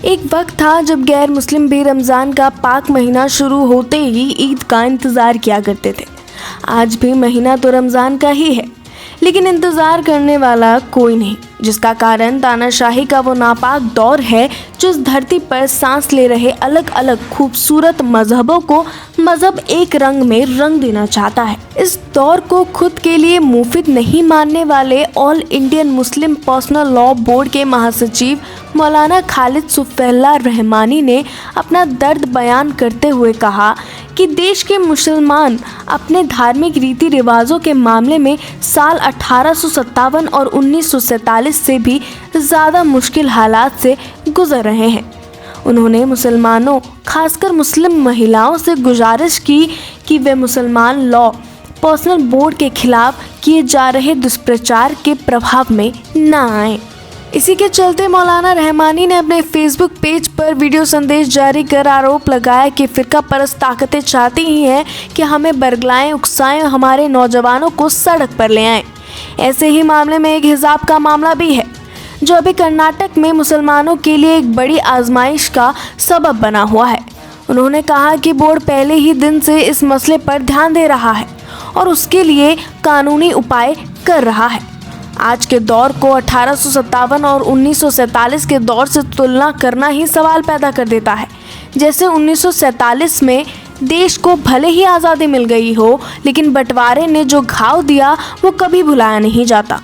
एक वक्त था जब गैर मुस्लिम भी रमज़ान का पाक महीना शुरू होते ही ईद का इंतज़ार किया करते थे। आज भी महीना तो रमज़ान का ही है, लेकिन इंतज़ार करने वाला कोई नहीं, जिसका कारण तानाशाही का वो नापाक दौर है जो इस धरती पर सांस ले रहे अलग अलग खूबसूरत मजहबों को मजहब एक रंग में रंग देना चाहता है। इस दौर को खुद के लिए मुफीद नहीं मानने वाले all Indian Muslim personal law board के महासचिव मौलाना खालिद सुफ़ैल्लाह रहमानी ने अपना दर्द बयान करते हुए कहा कि देश के मुसलमान अपने धार्मिक रीति रिवाजों के मामले में साल 1857 और 1947 से भी ज़्यादा मुश्किल हालात से गुजर रहे हैं। उन्होंने मुसलमानों, खासकर मुस्लिम महिलाओं से गुजारिश की कि वे मुसलमान लॉ पर्सनल बोर्ड के खिलाफ किए जा रहे दुष्प्रचार के प्रभाव में न आएं। इसी के चलते मौलाना रहमानी ने अपने फेसबुक पेज पर वीडियो संदेश जारी कर आरोप लगाया कि फ़िरका परस्त ताकतें चाहती ही हैं कि हमें बरगलाएं, उकसाएं, हमारे नौजवानों को सड़क पर ले आएं। ऐसे ही मामले में एक हिजाब का मामला भी है, जो अभी कर्नाटक में मुसलमानों के लिए एक बड़ी आजमाइश का सबब बना हुआ है। उन्होंने कहा कि बोर्ड पहले ही दिन से इस मसले पर ध्यान दे रहा है और उसके लिए कानूनी उपाय कर रहा है। आज के दौर को 1857 और 1947 के दौर से तुलना करना ही सवाल पैदा कर देता है। जैसे 1947 में देश को भले ही आज़ादी मिल गई हो, लेकिन बंटवारे ने जो घाव दिया वो कभी भुलाया नहीं जाता।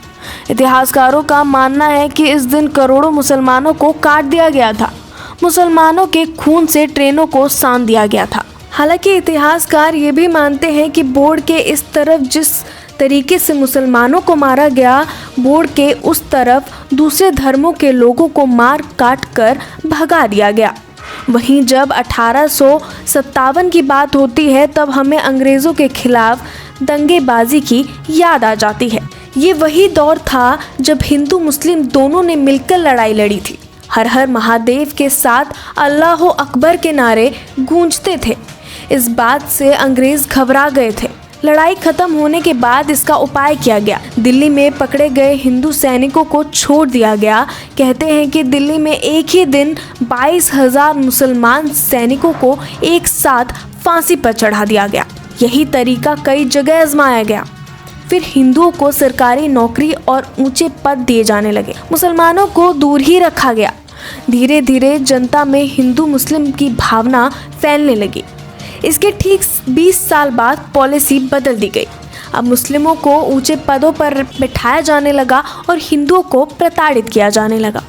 इतिहासकारों का मानना है कि इस दिन करोड़ों मुसलमानों को काट दिया गया था। मुसलमानों के खून से ट्रेनों को सान दिया गया था। हालांकि इतिहासकार ये भी मानते हैं कि बोर्ड के इस तरफ जिस तरीके से मुसलमानों को मारा गया, बोर्ड के उस तरफ दूसरे धर्मों के लोगों को मार काट कर भगा दिया गया। वहीं जब 1857 की बात होती है, तब हमें अंग्रेज़ों के खिलाफ दंगेबाजी की याद आ जाती है। ये वही दौर था जब हिंदू मुस्लिम दोनों ने मिलकर लड़ाई लड़ी थी। हर हर महादेव के साथ अल्लाह अकबर के नारे गूंजते थे। इस बात से अंग्रेज़ घबरा गए थे। लड़ाई खत्म होने के बाद इसका उपाय किया गया। दिल्ली में पकड़े गए हिंदू सैनिकों को छोड़ दिया गया। कहते हैं कि दिल्ली में एक ही दिन 22,000 मुसलमान सैनिकों को एक साथ फांसी पर चढ़ा दिया गया। यही तरीका कई जगह आजमाया गया। फिर हिंदुओं को सरकारी नौकरी और ऊंचे पद दिए जाने लगे। मुसलमानों को दूर ही रखा गया। धीरे धीरे जनता में हिंदू मुस्लिम की भावना फैलने लगी। इसके ठीक 20 साल बाद पॉलिसी बदल दी गई। अब मुस्लिमों को ऊंचे पदों पर बिठाया जाने लगा और हिंदुओं को प्रताड़ित किया जाने लगा।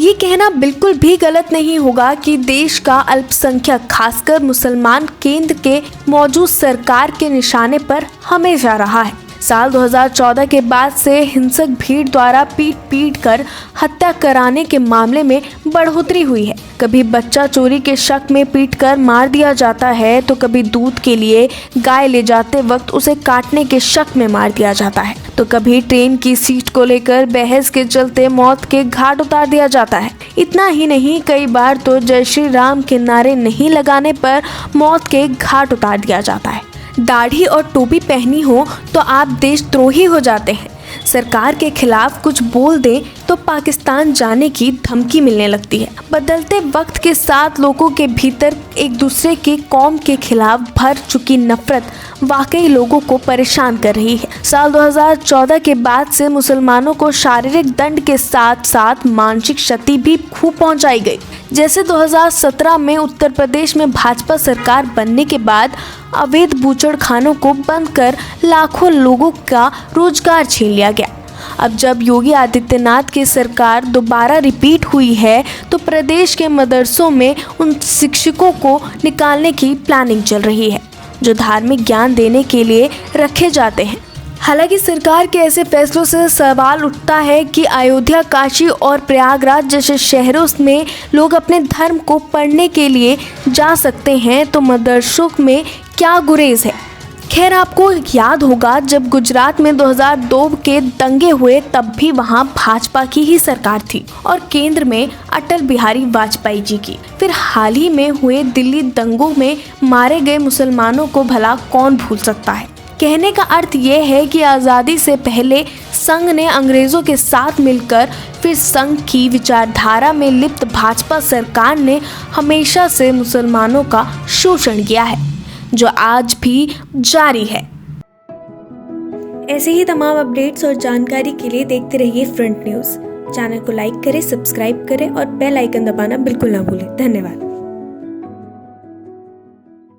ये कहना बिल्कुल भी गलत नहीं होगा कि देश का अल्पसंख्यक, खासकर मुसलमान, केंद्र के मौजूद सरकार के निशाने पर हमेशा रहा है। साल 2014 के बाद से हिंसक भीड़ द्वारा पीट कर हत्या कराने के मामले में बढ़ोतरी हुई है। कभी बच्चा चोरी के शक में पीटकर मार दिया जाता है, तो कभी दूध के लिए गाय ले जाते वक्त उसे काटने के शक में मार दिया जाता है, तो कभी ट्रेन की सीट को लेकर बहस के चलते मौत के घाट उतार दिया जाता है। इतना ही नहीं, कई बार तो जय श्री राम के नारे नहीं लगाने पर मौत के घाट उतार दिया जाता है। दाढ़ी और टोपी पहनी हो तो आप देशद्रोही हो जाते हैं। सरकार के खिलाफ कुछ बोल दें तो पाकिस्तान जाने की धमकी मिलने लगती है। बदलते वक्त के साथ लोगों के भीतर एक दूसरे के कौम के खिलाफ भर चुकी नफरत वाकई लोगों को परेशान कर रही है। साल 2014 के बाद से मुसलमानों को शारीरिक दंड के साथ साथ मानसिक क्षति भी खूब पहुंचाई गई। जैसे 2017 में उत्तर प्रदेश में भाजपा सरकार बनने के बाद अवैध बूचड़खानों को बंद कर लाखों लोगों का रोजगार छीन लिया गया। अब जब योगी आदित्यनाथ की सरकार दोबारा रिपीट हुई है, तो प्रदेश के मदरसों में उन शिक्षकों को निकालने की प्लानिंग चल रही है जो धार्मिक ज्ञान देने के लिए रखे जाते हैं। हालांकि सरकार के ऐसे फैसलों से सवाल उठता है कि अयोध्या, काशी और प्रयागराज जैसे शहरों में लोग अपने धर्म को पढ़ने के लिए जा सकते हैं, तो मदरसों में क्या गुरेज है। खैर, आपको याद होगा जब गुजरात में 2002 के दंगे हुए, तब भी वहां भाजपा की ही सरकार थी और केंद्र में अटल बिहारी वाजपेयी जी की। फिर हाल ही में हुए दिल्ली दंगों में मारे गए मुसलमानों को भला कौन भूल सकता है। कहने का अर्थ ये है कि आज़ादी से पहले संघ ने अंग्रेज़ों के साथ मिलकर फिर संघ की विचारधारा में लिप्त भाजपा सरकार ने हमेशा से मुसलमानों का शोषण किया है, जो आज भी जारी है। ऐसे ही तमाम अपडेट्स और जानकारी के लिए देखते रहिए फ्रंट न्यूज़। चैनल को लाइक करें, सब्सक्राइब करें और बेल आइकन दबाना बिल्कुल ना भूलें। धन्यवाद।